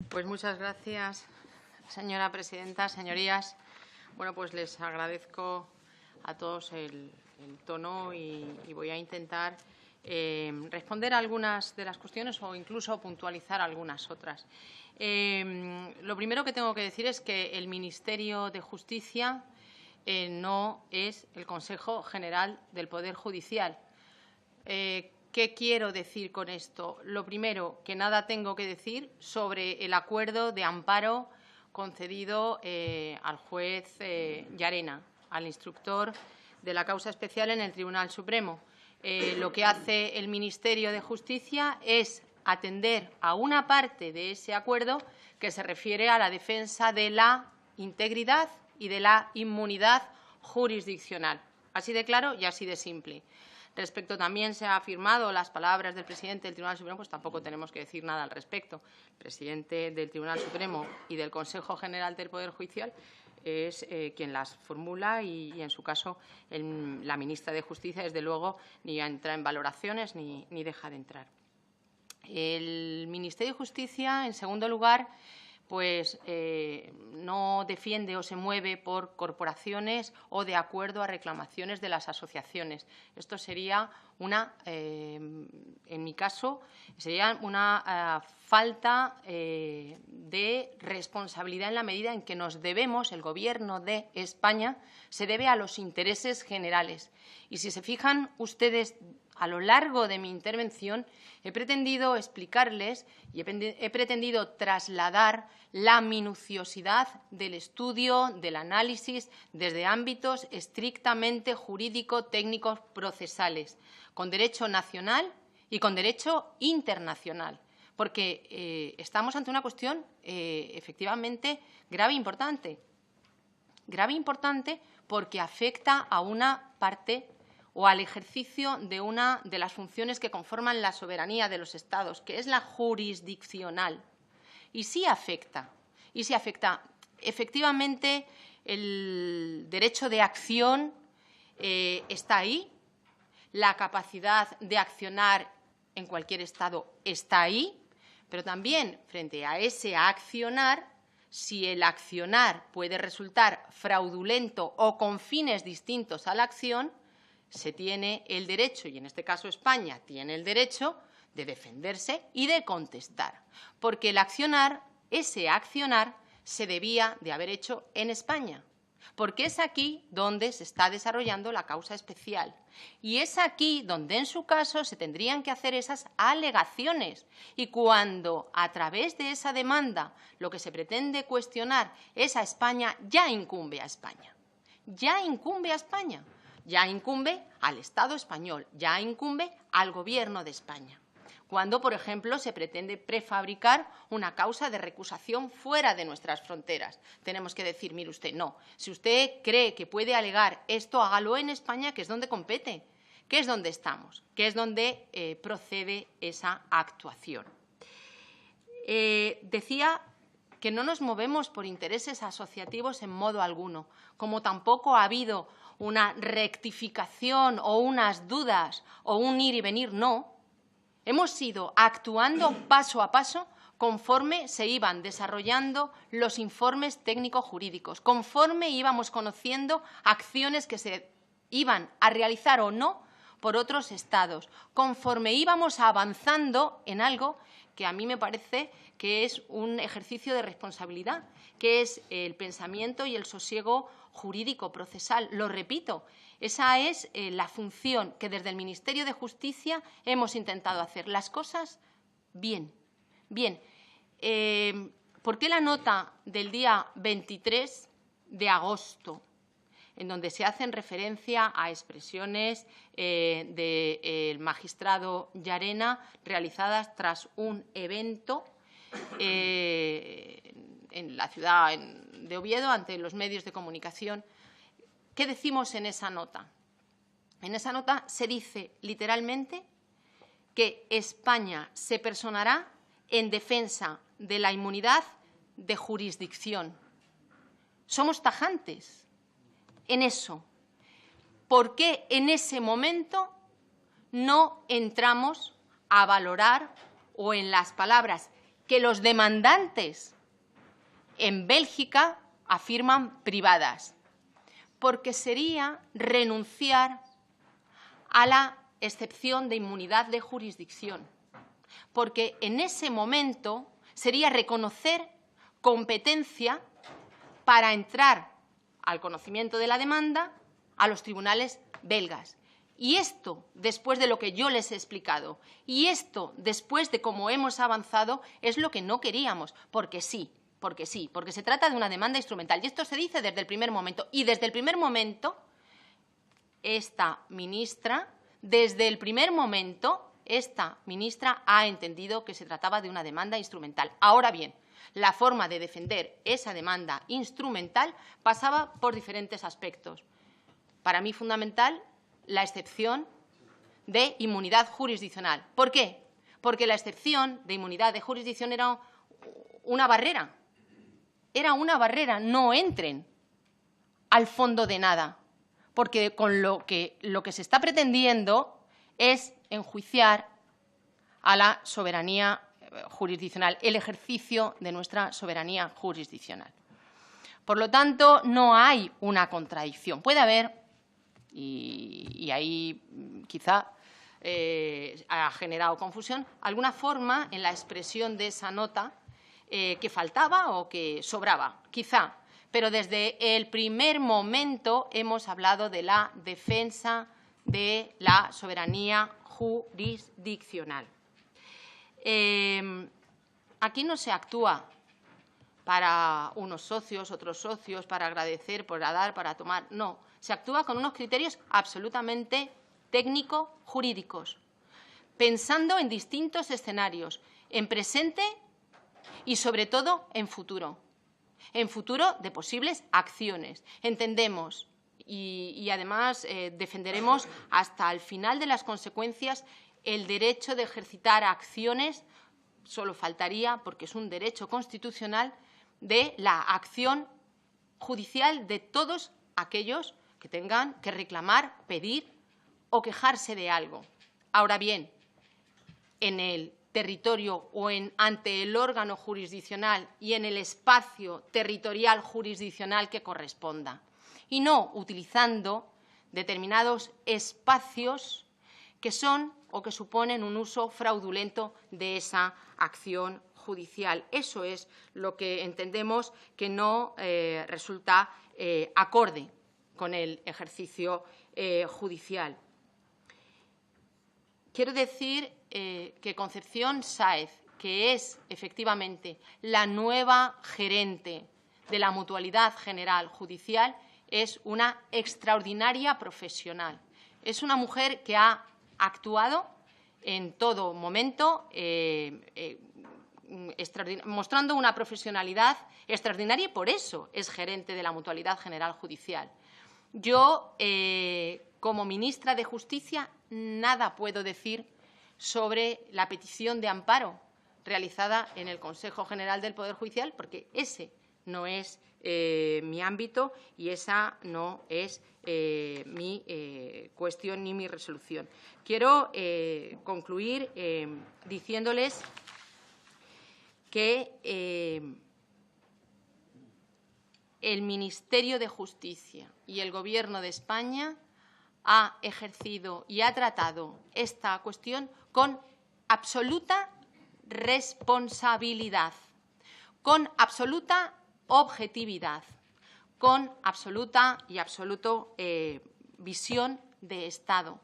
Pues muchas gracias, señora presidenta. Señorías, bueno, pues les agradezco a todos el tono y voy a intentar responder a algunas de las cuestiones o incluso puntualizar algunas otras. Lo primero que tengo que decir es que el Ministerio de Justicia no es el Consejo General del Poder Judicial. ¿Qué quiero decir con esto? Lo primero, que nada tengo que decir sobre el acuerdo de amparo concedido al juez Llarena, al instructor de la causa especial en el Tribunal Supremo. Lo que hace el Ministerio de Justicia es atender a una parte de ese acuerdo que se refiere a la defensa de la integridad y de la inmunidad jurisdiccional. Así de claro y así de simple. Respecto también se ha afirmado las palabras del presidente del Tribunal Supremo, pues tampoco tenemos que decir nada al respecto. El presidente del Tribunal Supremo y del Consejo General del Poder Judicial es quien las formula y en su caso, la ministra de Justicia, desde luego, ni entra en valoraciones ni deja de entrar. El Ministerio de Justicia, en segundo lugar, pues no defiende o se mueve por corporaciones o de acuerdo a reclamaciones de las asociaciones. Esto sería en mi caso, sería una falta de responsabilidad en la medida en que nos debemos, el Gobierno de España, se debe a los intereses generales. Y si se fijan ustedes, a lo largo de mi intervención he pretendido explicarles y he pretendido trasladar la minuciosidad del estudio, del análisis, desde ámbitos estrictamente jurídico-técnicos procesales, con derecho nacional y con derecho internacional, porque estamos ante una cuestión efectivamente grave e importante. Grave e importante porque afecta a una parte o al ejercicio de una de las funciones que conforman la soberanía de los Estados, que es la jurisdiccional. Y sí afecta. Efectivamente, el derecho de acción está ahí, la capacidad de accionar en cualquier Estado está ahí, pero también frente a ese accionar, si el accionar puede resultar fraudulento o con fines distintos a la acción, se tiene el derecho, y en este caso España tiene el derecho, de defenderse y de contestar. Porque ese accionar, se debía de haber hecho en España. Porque es aquí donde se está desarrollando la causa especial. Y es aquí donde, en su caso, se tendrían que hacer esas alegaciones. Y cuando, a través de esa demanda, lo que se pretende cuestionar es a España, ya incumbe a España. Ya incumbe a España. Ya incumbe al Estado español, ya incumbe al Gobierno de España. Cuando, por ejemplo, se pretende prefabricar una causa de recusación fuera de nuestras fronteras. Tenemos que decir, mire usted, no, si usted cree que puede alegar esto, hágalo en España, que es donde compete, que es donde estamos, que es donde procede esa actuación. Decía que no nos movemos por intereses asociativos en modo alguno, como tampoco ha habido una rectificación o unas dudas o un ir y venir, no. Hemos ido actuando paso a paso conforme se iban desarrollando los informes técnico-jurídicos, conforme íbamos conociendo acciones que se iban a realizar o no por otros Estados, conforme íbamos avanzando en algo que a mí me parece que es un ejercicio de responsabilidad, que es el pensamiento y el sosiego jurídico procesal. Lo repito, esa es la función que desde el Ministerio de Justicia hemos intentado hacer las cosas bien. Bien, ¿por qué la nota del día 23 de agosto, en donde se hacen referencia a expresiones del magistrado Llarena realizadas tras un evento en la ciudad de Oviedo ante los medios de comunicación? ¿Qué decimos en esa nota? En esa nota se dice literalmente que España se personará en defensa de la inmunidad de jurisdicción. Somos tajantes en eso. ¿Por qué en ese momento no entramos a valorar o, en las palabras que los demandantes en Bélgica afirman privadas, porque sería renunciar a la excepción de inmunidad de jurisdicción, porque en ese momento sería reconocer competencia para entrar al conocimiento de la demanda a los tribunales belgas. Y esto, después de lo que yo les he explicado, y esto, después de cómo hemos avanzado, es lo que no queríamos, porque se trata de una demanda instrumental. Y esto se dice desde el primer momento. Y desde el primer momento, esta ministra ha entendido que se trataba de una demanda instrumental. Ahora bien, la forma de defender esa demanda instrumental pasaba por diferentes aspectos. Para mí, fundamental, la excepción de inmunidad jurisdiccional. ¿Por qué? Porque la excepción de inmunidad de jurisdicción era una barrera. Era una barrera. No entren al fondo de nada, porque con lo que se está pretendiendo es enjuiciar a la soberanía jurisdiccional, el ejercicio de nuestra soberanía jurisdiccional. Por lo tanto, no hay una contradicción. Puede haber, y ahí quizá ha generado confusión, alguna forma en la expresión de esa nota que faltaba o que sobraba, quizá. Pero desde el primer momento hemos hablado de la defensa de la soberanía jurisdiccional. Aquí no se actúa para unos socios, otros socios, para agradecer, para dar, para tomar. No, se actúa con unos criterios absolutamente técnico-jurídicos, pensando en distintos escenarios, en presente y, sobre todo, en futuro de posibles acciones. Entendemos y además defenderemos hasta el final de las consecuencias el derecho de ejercitar acciones, solo faltaría, porque es un derecho constitucional, de la acción judicial de todos aquellos que tengan que reclamar, pedir o quejarse de algo. Ahora bien, en el territorio o ante el órgano jurisdiccional y en el espacio territorial jurisdiccional que corresponda, y no utilizando determinados espacios que son o que suponen un uso fraudulento de esa acción judicial. Eso es lo que entendemos que no resulta acorde con el ejercicio judicial. Quiero decir que Concepción Sáez, que es efectivamente la nueva gerente de la Mutualidad General Judicial, es una extraordinaria profesional. Es una mujer que ha actuado en todo momento, mostrando una profesionalidad extraordinaria, y por eso es gerente de la Mutualidad General Judicial. Yo, como ministra de Justicia, nada puedo decir sobre la petición de amparo realizada en el Consejo General del Poder Judicial, porque ese no es mi ámbito y esa no es mi cuestión ni mi resolución. Quiero concluir diciéndoles que el Ministerio de Justicia y el Gobierno de España ha ejercido y ha tratado esta cuestión con absoluta responsabilidad, con absoluta objetividad, con absoluta visión de Estado,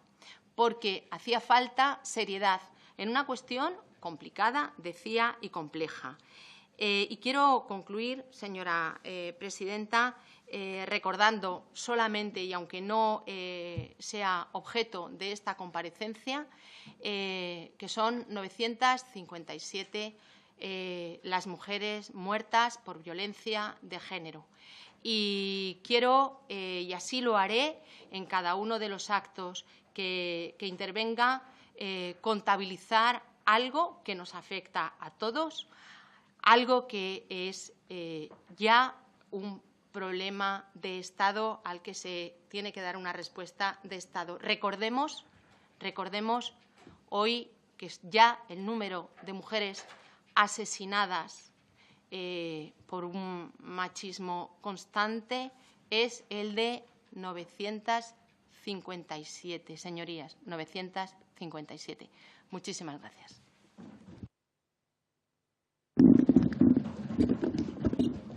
porque hacía falta seriedad en una cuestión complicada, decía, y compleja. Y quiero concluir, señora presidenta, recordando solamente, y aunque no sea objeto de esta comparecencia, que son 957 las mujeres muertas por violencia de género. Y quiero, y así lo haré en cada uno de los actos que intervenga, contabilizar algo que nos afecta a todos, algo que es ya un problema de Estado al que se tiene que dar una respuesta de Estado. Recordemos hoy que ya el número de mujeres asesinadas por un machismo constante es el de 957, señorías, 957. Muchísimas gracias.